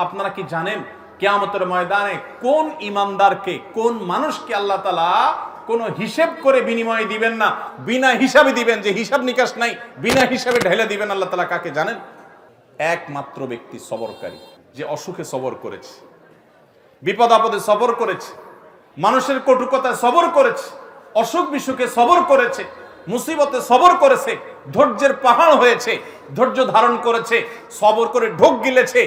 আপনারা কি জানেন কিয়ামতের ময়দানে কোন ইমানদারকে, কোন মানুষকে আল্লাহ তাআলা কোন হিসাব করে বিনিময় দিবেন না, বিনা হিসাবে দিবেন, যে হিসাব নিকাশ নাই, বিনা হিসাবে ঢেলে দিবেন আল্লাহ তাআলা কাকে জানেন? একমাত্র ব্যক্তি সবরকারী, যে অসুখে সবর করেছে, বিপদ আপদে সবর করেছে, মানুষের কটুকতায় সবর করেছে, অসুখ বিসুখে সবর করেছে, মুসিবতে সবর করেছে, ধৈর্যের পাহাড় হয়েছে, ধৈর্য ধারণ করেছে, সবর করে ঢোক গিলেছে,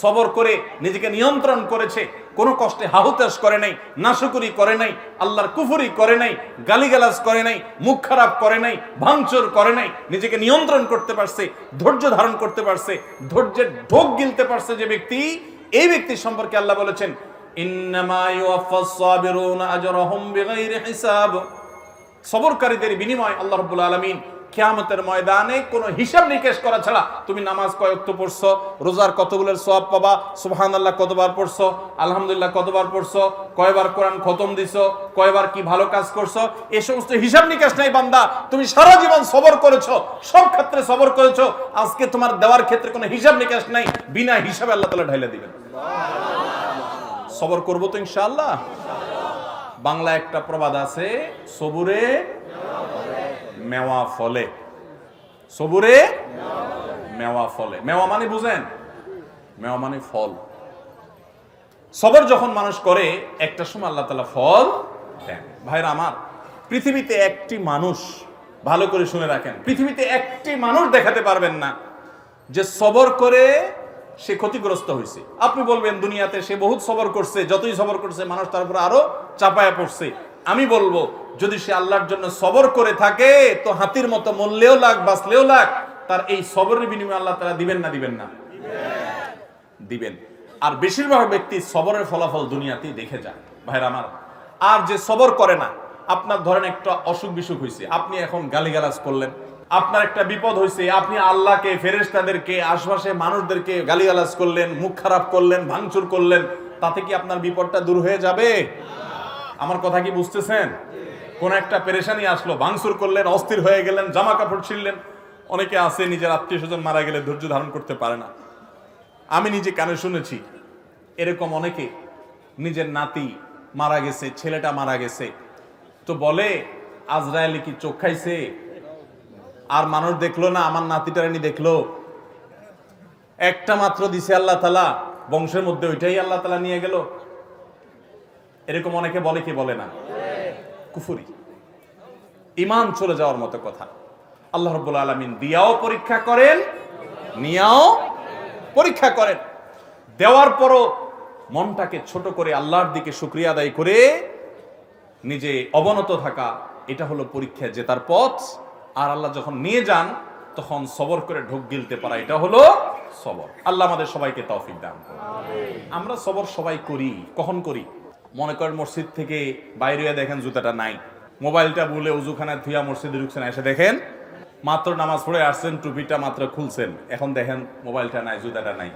সবর করে নিজেকে নিয়ন্ত্রণ করেছে, কোনো কষ্টে হাহুতাশ করে নাই, নাশকরি করে নাই, আল্লাহর কুফরি করে নাই, গালিগালাজ করে নাই, মুখ খারাপ করে নাই, ভাঙচুর করে নাই, নিজেকে নিয়ন্ত্রণ করতে পারছে, ধৈর্য ধারণ করতে পারছে, ধৈর্যের ঢোক গিলতে পারছে যে ব্যক্তি, এই ব্যক্তি সম্পর্কে আল্লাহ বলেছেন ইন্নামা ইউওয়াফাস সাবিরুনা আজরাহুম বিগাইরি হিসাব। সবরকারীদের বিনিময় আল্লাহ রাব্বুল আলামিন কিয়ামতের ময়দানে কোনো হিসাব নিকেশ করা ছাড়া, তুমি নামাজ কয় ওয়াক্ত পড়ছো, রোজার কতগুলোর সওয়াব পাবা, সুবহানাল্লাহ কতবার পড়ছো, আলহামদুলিল্লাহ কতবার পড়ছো, কয়বার কোরআন খতম দিছো, কয়বার কি ভালো কাজ করছো, এই সমস্ত হিসাব নিকেশ নাই বান্দা। তুমি সারা জীবন সবর করেছো, সব ক্ষেত্রে সবর করেছো, আজকে তোমার দেওয়ার ক্ষেত্রে কোনো হিসাব নিকেশ নাই, বিনা হিসাবে আল্লাহ তাআলা ঢাইলা দিবেন। সবর করবো তো ইনশাআল্লাহ। বাংলা একটা প্রবাদ আছে, সবুরে মেওয়া ফলে। সবুরে মেওয়া ফলে। মেওয়া মানে বুঝেন? মেওয়া মানে ফল। সবর যখন মানুষ করে একটা সময় আল্লাহ তাআলা ফল দেন। ভাইরা আমার, পৃথিবীতে একটি মানুষ, ভালো করে শুনে রাখেন, পৃথিবীতে একটি মানুষ দেখাতে পারবেন না যে সবর করে সে ক্ষতিগ্রস্ত হয়েছে। আপনি বলবেন দুনিয়াতে সে বহুত সবর করছে, যতই সবর করছে মানুষ তার উপর আরো চাপায়া পড়ছে। আমি বলবো যদি সে আল্লাহর জন্য সবর করে থাকে তো হাতির মতো মরলেও লাগ বাঁচলেও লাগ, তার এই সবরের বিনিময়ে আল্লাহ তাআলা দিবেন না দিবেন না? দিবেন। আর বেশিরভাগ ব্যক্তি সবরের ফলাফল দুনিয়াতেই দেখে যায় ভাইরা আমার। আর যে সবর করে না, আপনার ধরেন একটা অসুখ বিসুখ হয়েছে, আপনি এখন গালিগালাজ করলেন, আপনার একটা বিপদ হয়েছে, আপনি আল্লাহকে, ফেরেশতাদেরকে, আশপাশে মানুষদেরকে গালিগালাজ করলেন, মুখ খারাপ করলেন, ভাঙচুর করলেন, তাতে কি আপনার বিপদটা দূর হয়ে যাবে? আমার কথা কি বুঝতেছেন? কোন একটা পেরেশানি আসলো, ভাঙচুর করলেন, অস্থির হয়ে গেলেন, জামা কাপড় ছিঁড়লেন। অনেকে আছে নিজের আত্মীয় স্বজন মারা গেলে ধৈর্য ধারণ করতে পারে না। আমি নিজে কানে শুনেছি এরকম অনেকে, নিজের নাতি মারা গেছে, ছেলেটা মারা গেছে, তো বলে আজরায়েল কি চোখ খাইছে, আর মানুষ দেখলো না, আমার নাতিটারানি দেখলো, একটা মাত্র দিছে আল্লাহ তাআলা, বংশের মধ্যে ওইটাই আল্লাহ তাআলা নিয়ে গেল। এরকম অনেকে বলে কি বলে না? কুফরি, ঈমান চলে যাওয়ার মতো কথা। আল্লাহ রাব্বুল আলামিন দিয়াও পরীক্ষা করেন, নিয়াও পরীক্ষা করেন। দেওয়ার পরও মনটাকে ছোট করে আল্লাহর দিকে শুকরিয়া আদায় করে নিজে অবনত থাকা, এটা হলো পরীক্ষা জেতার পথ। আর আল্লাহ যখন নিয়ে যান তখন সবর করে ঢোক গিলতে পারা, এটা হলো সবর। আল্লাহ আমাদের সবাইকে তৌফিক দান করুন। আমরা সবর সবাই করি, কখন করি? মনে করেন মসজিদ থেকে বাইরে দেখেন জুতাটা নাই, মোবাইলটা বলে উজুখানায় থুইয়া মসজিদে ঢুকছেন, এসে দেখেন মাত্র নামাজ পড়ে আসছেন, টুপিটা মাত্র খুলছেন, এখন দেখেন মোবাইলটা নাই, জুতাটা নাই।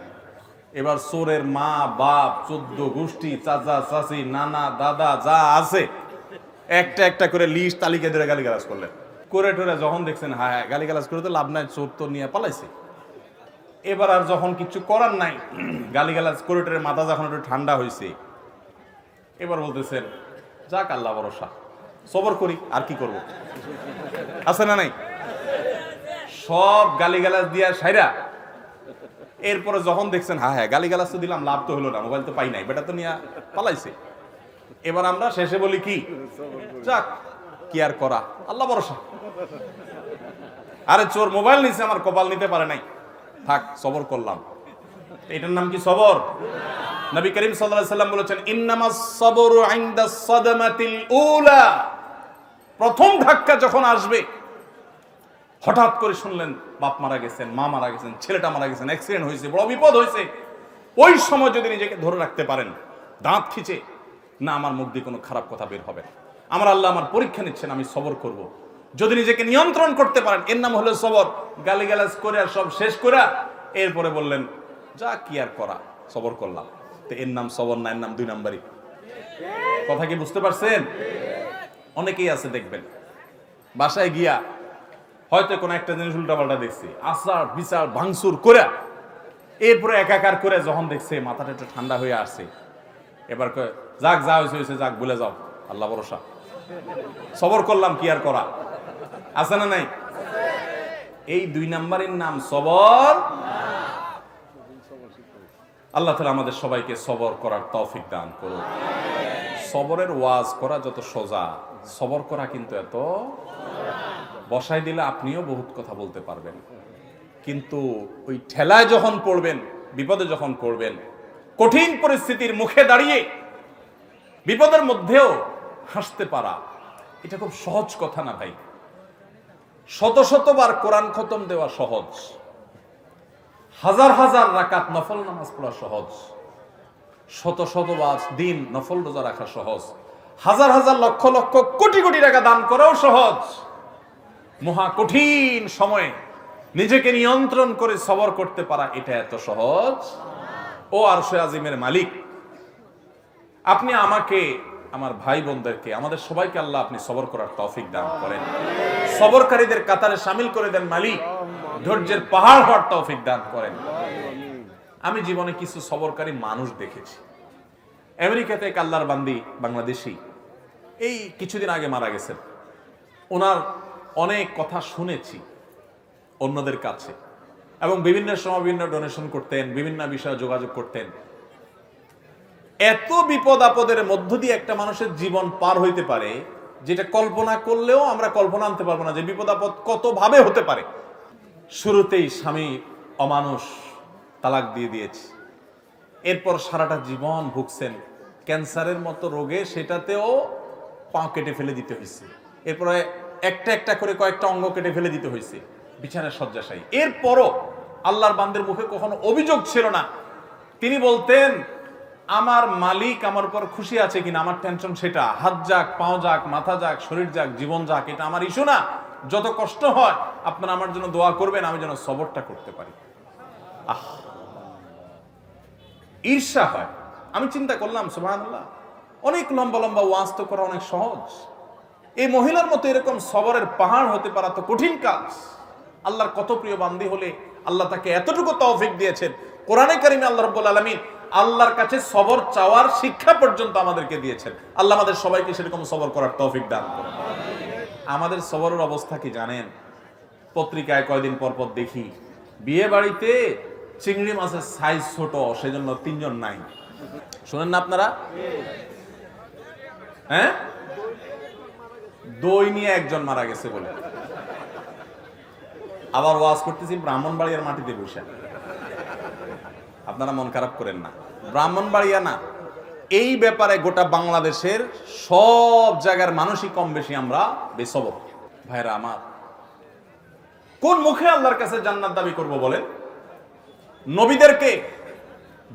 এবার চোরের মা বাপ, 14 গোষ্ঠী, চাচা চাচি, নানা দাদা যা আছে একটা একটা করে লিস্ট তালিকা ধরে গালিগালাজ করলেন, করে টোরে যখন দেখছেন হ্যাঁ হ্যাঁ গালিগালাজ করে তো লাভ নাই, চোর তো নিয়ে পালাইছে। এবার আর যখন কিছু করার নাই, গালিগালাজ করে টোরে মাথা যখন একটু ঠান্ডা হয়েছে, এবার বলতেছেন যাক আল্লাহ ভরসা, সবর করি, আর কি করব, আছে না নাই? সব গালিগালাজ দিয়া সাইরা এরপরে যখন দেখছেন হ্যাঁ হ্যাঁ গালিগালাজ তো দিলাম, লাভ তো হলো না, মোবাইল তো পাই নাই, বেটা তো নিয়ে পালাইছে। এবার আমরা শেষে বলি কি, যাক কি আর করা, আল্লাহ ভরসা। আরে চোর মোবাইল নিছে, আমার কপাল নিতে পারে নাই, থাক সবর করলাম। এটার নাম কি সবর? নবী করিম সাল্লাল্লাহু আলাইহি ওয়াসাল্লাম বলেছেন ইন্নামাস সাবরু ইনদাস সাদমাতিল উলা। প্রথম ধাক্কা যখন আসবে, হঠাৎ করে শুনলেন বাপ মারা গেছেন, মা মারা গেছেন, ছেলেটা মারা গেছেন, অ্যাক্সিডেন্ট হয়েছে, বড় বিপদ হয়েছে, ওই সময় যদি নিজেকে ধরে রাখতে পারেন, দাঁত খিচে না আমার মুখ দিয়ে কোনো খারাপ কথা বের হবে না, আমার আল্লাহ আমার পরীক্ষা নিচ্ছেন, আমি সবর করব, যদি নিজেকে নিয়ন্ত্রণ করতে পারেন, এর নাম হলো সবর। গালিগালাজ করে আর সব শেষ করে এরপরে বললেন যা কি আর করা, সবর করলাম, তো এর নাম সবর না, এর নাম 2 নাম্বারই। কথা কি বুঝতে পারছেন? অনেকেই আছে দেখবেন বাসায় গিয়া হয়তো কোনো একটা জিনিস উল্টাপাল্টা দেখছি, আচার বিচার ভাঙচুর করে এরপরে একাকার করে যখন দেখছে মাথাটা একটু ঠান্ডা হয়ে আসছে, এবার যাক যা হয়েছে যাক ভুলে যাও, আল্লাহ ভরসা, সবর করলাম, কি আর করা, আছে না নাই? এই 2 নাম্বারের নাম সবর। আল্লাহ তাআলা আমাদের সবাইকে সবর করার তৌফিক দান করুন। সবরের ওয়াজ করা যত সোজা, সবর করা কিন্তু এত, বসাই দিলে আপনিও বহুত কথা বলতে পারবেন, কিন্তু ওই ঠেলায় যখন পড়বেন, বিপদে যখন পড়বেন, কঠিন পরিস্থিতির মুখে দাঁড়িয়ে বিপদের মধ্যেও হাসতে পারা, এটা খুব সহজ কথা না ভাই। শত শতবার কোরআন খতম দেওয়া সহজ, হাজার হাজার রাকাত নফল নামাজ পড়া সহজ, শত শতবার দিন নফল রোজা রাখা সহজ, হাজার হাজার লক্ষ লক্ষ কোটি কোটি টাকা দান করাও সহজ। মহা কঠিন সময়ে নিজেকে নিয়ন্ত্রণ করে সবর করতে পারা, এটা এত সহজ। ও আরশে আজিমের মালিক, আপনি আমাকে, আমার ভাই বোনদেরকে, আমাদের সবাইকে আল্লাহ আপনি সবর করার তৌফিক দান করেন, সবরকারীদের কাতারে শামিল করে দেন মালিক, ধৈর্যের পাহাড় হওয়ার তৌফিক দান করেন। আমি জীবনে কিছু সবরকারী মানুষ দেখেছি। আমেরিকাতে এক আল্লাহর বান্দি বাংলাদেশী, এই কিছুদিন আগে মারা গেছেন। ওনার অনেক কথা শুনেছি অন্যদের কাছে, এবং বিভিন্ন সময় বিভিন্ন ডোনেশন করতেন, বিভিন্ন বিষয়ে যোগাযোগ করতেন। এত বিপদ আপদের মধ্য দিয়ে একটা মানুষের জীবন পার হইতে পারে, যেটা কল্পনা করলেও আমরা কল্পনা আনতে পারবো না যে বিপদ আপদ কত ভাবে হতে পারে। শুরুতেই স্বামী অমানুষ, তালাক দিয়ে দিয়েছে, এরপর সারাটা জীবন ভুগছেন ক্যান্সারের মতো রোগে, সেটাতেও পা কেটে ফেলে দিতে হয়েছে, এরপরে একটা একটা করে কয়েকটা অঙ্গ কেটে ফেলে দিতে হয়েছে, বিছানায় শয্যাশায়ী। এরপরও আল্লাহর বান্দের মুখে কখনো অভিযোগ ছিল না। তিনি বলতেন, আমার মালিক আমার উপর খুশি আছে কিনা, আমার টেনশন সেটা, হাত যাক, পাও যাক, মাথা যাক, শরীর যাক, জীবন যাক, এটা আমার ইস্যু না। যত কষ্ট হয় আপনারা আমার জন্য দোয়া করবেন, আমি যেন সবরটা করতে পারি। ঈর্ষা হয়। আমি চিন্তা করলাম, সুবহানাল্লাহ, অনেক লম্বা লম্বা ওয়াজ তো করা অনেক সহজ, এই মহিলার মতো এরকম সবরের পাহাড় হতে পারা তো কঠিন কাজ। আল্লাহর কত প্রিয় বান্দি হলে আল্লাহ তাকে এতটুকু তৌফিক দিয়েছেন। কোরআনে কারিমে আল্লাহ রাব্বুল আলামিন আল্লাহর কাছে সবর চাওয়ার শিক্ষা পর্যন্ত আমাদেরকে দিয়েছেন। আল্লাহ আমাদের সবাইকে সেরকম সবর করার তৌফিক দান করুন। আমাদের সবরের অবস্থা কি জানেন? পত্রিকায় কয়দিন পর পর দেখি বিয়ে বাড়িতে চিংড়ি মাছের সাইজ ছোট, সেজন্য 3 জন নাই। শুনেন না আপনারা? হ্যাঁ, দই নিয়ে 1 জন মারা গেছে বলে। আবার ওয়াজ করতেছি ব্রাহ্মণবাড়িয়ার মাটিতে বসে। আপনারা মন খারাপ করেন না, ব্রাহ্মণবাড়িয়া না, এই ব্যাপারে গোটা বাংলাদেশের সব জায়গার মানুষই কম বেশি আমরা বেসবর। ভাইরা আমার, কোন মুখে আল্লাহর কাছে জান্নাত দাবি করব বলেন? নবীদেরকে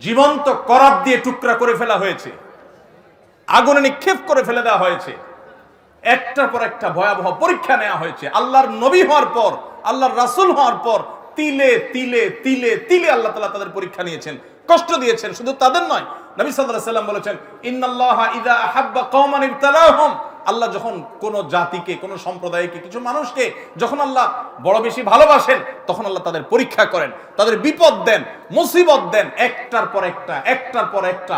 জীবন্ত করাত দিয়ে টুকরা করে ফেলা হয়েছে, আগুনে নিক্ষেপ করে ফেলে দেওয়া হয়েছে, একটার পর একটা ভয়াবহ পরীক্ষা নেওয়া হয়েছে। আল্লাহর নবী হওয়ার পর, আল্লাহর রাসূল হওয়ার পর তিলে তিলে তিলে তিলে আল্লাহ তাআলা তাদের পরীক্ষা নিয়েছেন, কষ্ট দিয়েছেন। শুধু তাদের নয়, নবী সাল্লাল্লাহু আলাইহি ওয়াসাল্লাম বলেছেন, ইন্নাল্লাহা ইযা আহাব্বা কওমান ইবতালাহুম, আল্লাহ যখন কোন জাতিকে, কোন সম্প্রদায়কে, কিছু মানুষকে যখন আল্লাহ বড় বেশি ভালোবাসেন, তখন আল্লাহ তাদের পরীক্ষা করেন, তাদের বিপদ দেন, মুসিবত দেন, একটার পর একটা, একটার পর একটা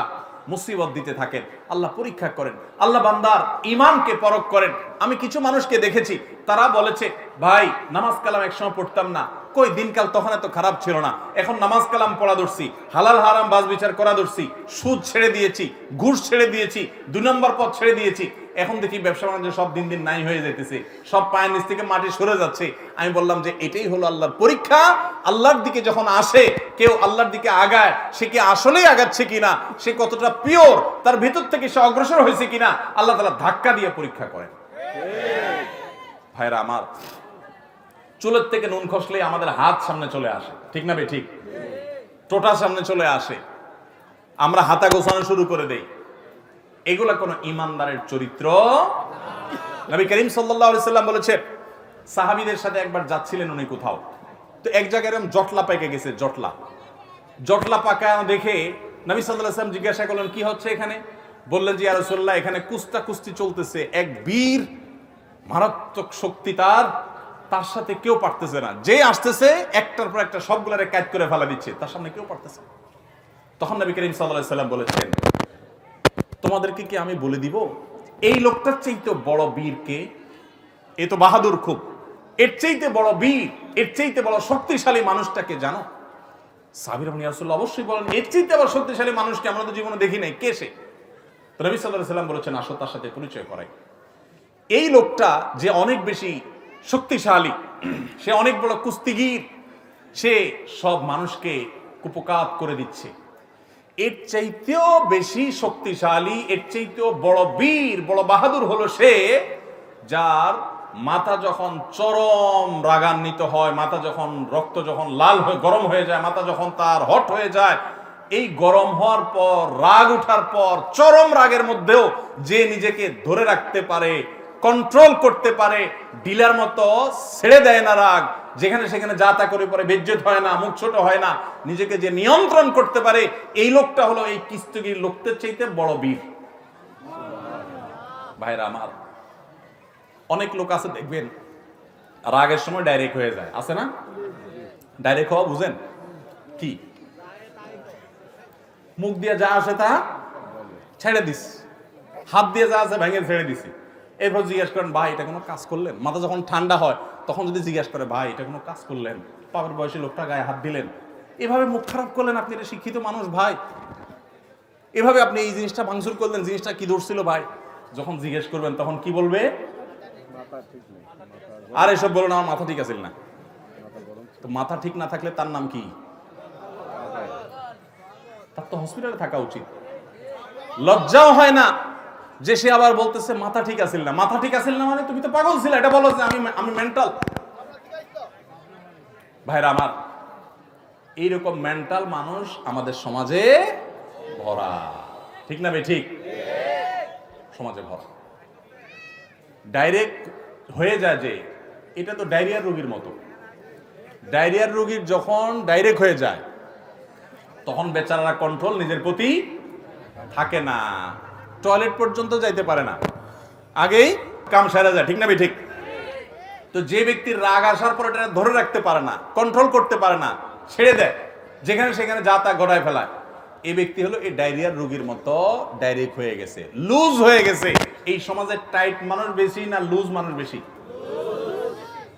মুসিবত দিতে থাকেন, আল্লাহ পরীক্ষা করেন, আল্লাহ বান্দার ঈমানকে পরখ করেন। আমি কিছু মানুষকে দেখেছি, তারা বলেছে, ভাই নামাজ কালাম একসময় পড়তাম না, কই দিনকাল তখন এত খারাপ ছিল না, এখন নামাজ কালাম পড়া ধরছি, হালাল হারাম বাজ বিচার করা ধরছি, সুদ ছেড়ে দিয়েছি, ঘুষ ছেড়ে দিয়েছি, 2 নম্বর পথ ছেড়ে দিয়েছি, এখন দেখি ব্যবসা বাণিজ্য সব দিন দিন নাই হয়ে যেতেছে, সব পায়ের নিচ থেকে মাটি সরে যাচ্ছে। আমি বললাম যে এটাই হলো আল্লাহর পরীক্ষা। আল্লাহর দিকে যখন আসে কেউ, আল্লাহর দিকে আগায়, সে কি আসলেই আগাচ্ছে কিনা, সে কতটা পিওর, তার ভিতর থেকে সে অগ্রসর হয়েছে কিনা, আল্লাহ তাআলা ধাক্কা দিয়ে পরীক্ষা করেন। ভাইরা আমার, চুলের থেকে নুন খসলে আমাদের হাত সামনে চলে আসে, ঠিক না বে ঠিক? টোটা সামনে চলে আসে, আমরা হাতা গোছানো শুরু করে দেই। এগুলা কোন ইমানদারের চরিত্র। নবী করিম সাল্লাল্লাহু আলাইহি সাল্লাম বলেছে, সাহাবীদের সাথে একবার যাচ্ছিলেন উনি কোথাও, তো এক জায়গায় এরকম জটলা পেকে গেছে, জটলা পাকা দেখে নবী সাল্লাল্লাহু আলাইহি সাল্লাম জিজ্ঞাসা করলেন, কি হচ্ছে এখানে? বললেন যে, ইয়া রাসূলুল্লাহ, এখানে কুস্তি চলতেছে, এক বীর, মারাত্মক শক্তি তার, তার সাথে কেউ পারতেছে না, যে আসতেছে একটার পর একটা সবগুলারে কাজ করে ফেলা দিচ্ছে, তার সামনে কেউ পারতেছে না। তখন নবী করিম সাল্লাল্লাহু আলাইহি সাল্লাম বলেছেন, তোমাদেরকে কি আমি বলে দিব এই লোকটার চাইতে বড় বীর কে? এ তো বাহাদুর খুব, এর চাইতে বড় বীর, এর চাইতে বড় শক্তিশালী মানুষটাকে জানো? সাহাবীরা বলেন, ইয়া রাসূলুল্লাহ, অবশ্যই বলেন, এর চাইতে আবার শক্তিশালী মানুষকে আমরা তো জীবনে দেখি নাই, কে সে? নবী সাল্লাল্লাহু আলাইহি সাল্লাম বলেছেন, আসো তার সাথে পরিচয় করাই। এই লোকটা যে অনেক বেশি শক্তিশালী, সে অনেক বড় কুস্তিগীর, সে সব মানুষকে কুপকাত করে দিচ্ছে, এর চাইতেও বেশি শক্তিশালী, এর চাইতেও বড় বীর, বড় বাহাদুর হলো সে, যার মাথা যখন চরম রাগান্বিত হয়, মাথা যখন রক্ত যখন লাল হয়ে গরম হয়ে যায়, মাথা যখন তার হট হয়ে যায়, এই গরম হওয়ার পর, রাগ উঠার পর, চরম রাগের মধ্যেও যে নিজেকে ধরে রাখতে পারে, কন্ট্রোল করতে পারে, ডিলার মতো ছেড়ে দেয় না রাগ, যেখানে সেখানে যা তা করে পরে বেজ্জত হয় না, মুখ ছোট হয় না, নিজেকে যে নিয়ন্ত্রণ করতে পারে, এই লোকটা হলো এই কুস্তিগীর লোকদের চাইতে বড় বীর। ভাইরা আমার, অনেক লোক আছে দেখবেন রাগের সময় ডাইরেক্ট হয়ে যায়, আছে না? ডাইরেক্ট হওয়া বুঝেন কি? মুখ দিয়ে যা আসে তা ছেড়ে দিস, হাত দিয়ে যা আছে ভেঙে ছেড়ে দিছি। এরপর জিজ্ঞেস করেন, ভাই এটা কোনো কাজ করলেন? মাথা যখন ঠান্ডা হয় তখন যদি জিজ্ঞেস করে, ভাই এটা কোনো কাজ করলেন? পাপের বয়সী লোকটা গায়ে হাত দিলেন, এভাবে মুখ খারাপ করলেন, আপনি এটা শিক্ষিত মানুষ ভাই, এভাবে আপনি এই জিনিসটা ভাঙচুর করলেন, জিনিসটা কি ধরছিল ভাই? যখন জিজ্ঞেস করবেন তখন কি বলবে? আর এসব বলো না, আমার মাথা ঠিক আছিল না। তো মাথা ঠিক না থাকলে তার নাম কি? তার তো হসপিটালে থাকা উচিত। লজ্জাও হয় না যে সে আবার বলতেছে মাথা ঠিক আছিল না। মাথা ঠিক আছিল না মানে তুমি তো পাগল ছিলে, এটা বলো যে আমি মেন্টাল। ভাইরা আমার, এইরকম মেন্টাল মানুষ আমাদের সমাজে ভরা, ঠিক না ভাই? ঠিক, সমাজে ভরা। ডাইরেক্ট হয়ে যায় যে এটা তো ডায়রিয়ার রোগীর মতো। ডায়রিয়ার রোগীর যখন ডাইরেক্ট হয়ে যায় তখন বেচারারা কন্ট্রোল নিজের প্রতি থাকে না, টয়লেট পর্যন্ত যাইতে পারে না, আগেই কাম সেরে যায়, ঠিক না ভাই? ঠিক। তো যে ব্যক্তির রাগ আসার পর এটা ধরে রাখতে পারে না, কন্ট্রোল করতে পারে না, ছেড়ে দেয়, যেখানে সেখানে যা তা গড়ায় ফেলায়, এই ব্যক্তি হলো এই ডায়রিয়ার রোগীর মতো ডাইরেক্ট হয়ে গেছে, লুজ হয়ে গেছে। এই সমাজে টাইট মানুষ বেশি না লুজ মানুষ বেশি?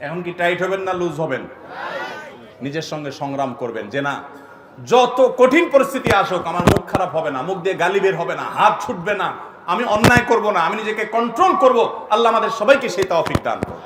এখন কি টাইট হবেন না লুজ হবেন? নিজের সঙ্গে সংগ্রাম করবেন যে না, যত কঠিন পরিস্থিতি আসুক আমার মুখ খারাপ হবে না, মুখ দিয়ে গালি বের হবে না, হাত ছুটবে না, আমি অন্যায় করব না, আমি নিজেকে কন্ট্রোল করব। আল্লাহ আমাদের সবাইকে সেই তৌফিক দান করুন।